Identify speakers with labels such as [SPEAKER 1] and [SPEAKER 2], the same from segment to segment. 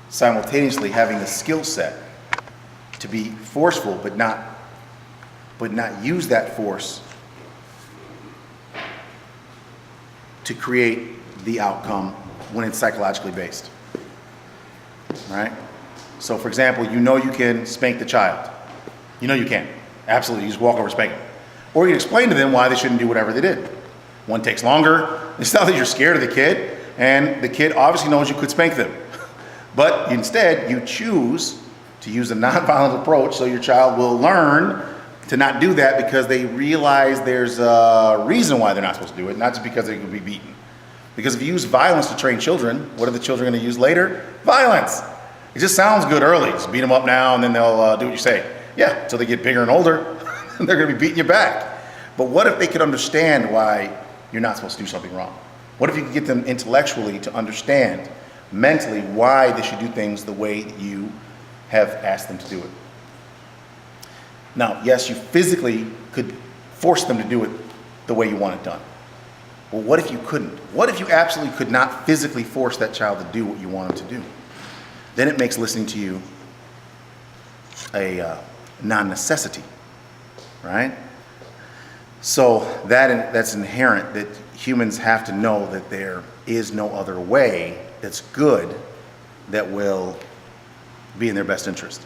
[SPEAKER 1] simultaneously having the skill set to be forceful, but not use that force to create the outcome when it's psychologically based. Right? So for example, you know you can spank the child. You know you can. Absolutely. You just walk over and spank them. Or you can explain to them why they shouldn't do whatever they did. One takes longer. It's not that you're scared of the kid, and the kid obviously knows you could spank them. But instead, you choose to use a nonviolent approach so your child will learn to not do that because they realize there's a reason why they're not supposed to do it, not just because they could be beaten. Because if you use violence to train children, what are the children going to use later? Violence. It just sounds good early. Just beat them up now and then they'll do what you say. Yeah, until they get bigger and older, they're going to be beating you back. But what if they could understand why you're not supposed to do something wrong? What if you could get them intellectually to understand mentally why they should do things the way that you have asked them to do it? Now, yes, you physically could force them to do it the way you want it done. Well, what if you couldn't? What if you absolutely could not physically force that child to do what you want them to do? Then it makes listening to you a non-necessity, right? So that's inherent, that humans have to know that there is no other way that's good that will be in their best interest.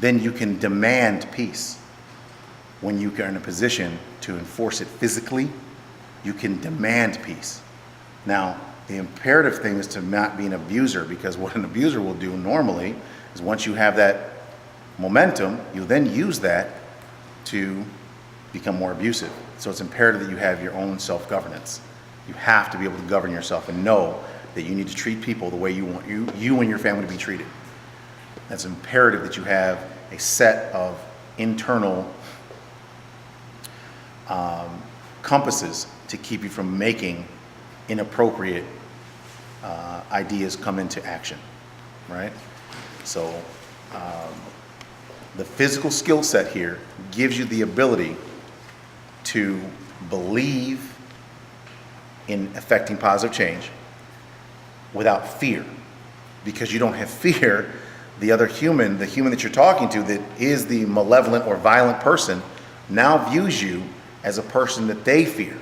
[SPEAKER 1] Then you can demand peace. When you are in a position to enforce it physically, you can demand peace. Now, the imperative thing is to not be an abuser, because what an abuser will do normally is once you have that momentum, you then use that to become more abusive. So it's imperative that you have your own self-governance. You have to be able to govern yourself and know that you need to treat people the way you want you and your family to be treated. That's imperative that you have a set of internal compasses to keep you from making inappropriate ideas come into action, right? So the physical skill set here gives you the ability to believe in affecting positive change without fear. Because you don't have fear, the other human, the human that you're talking to that is the malevolent or violent person, now views you as a person that they fear.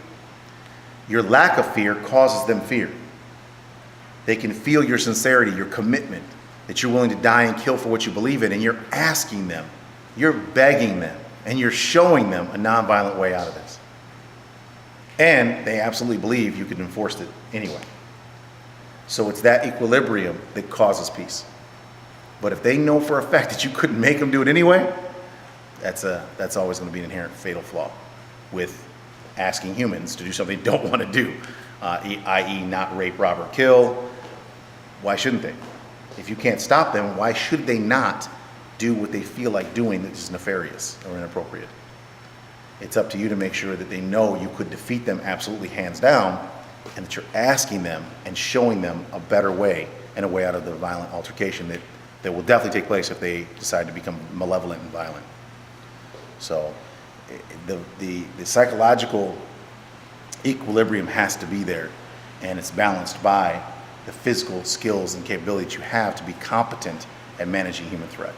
[SPEAKER 1] Your lack of fear causes them fear. They can feel your sincerity, your commitment, that you're willing to die and kill for what you believe in, and you're asking them, you're begging them, and you're showing them a nonviolent way out of this. And they absolutely believe you can enforce it anyway. So it's that equilibrium that causes peace. But if they know for a fact that you couldn't make them do it anyway, that's always going to be an inherent fatal flaw with asking humans to do something they don't want to do, i.e. not rape, rob, or kill. Why shouldn't they? If you can't stop them, why should they not do what they feel like doing that is nefarious or inappropriate? It's up to you to make sure that they know you could defeat them absolutely hands down, and that you're asking them and showing them a better way and a way out of the violent altercation that will definitely take place if they decide to become malevolent and violent. So the psychological equilibrium has to be there, and it's balanced by the physical skills and capabilities you have to be competent at managing human threat.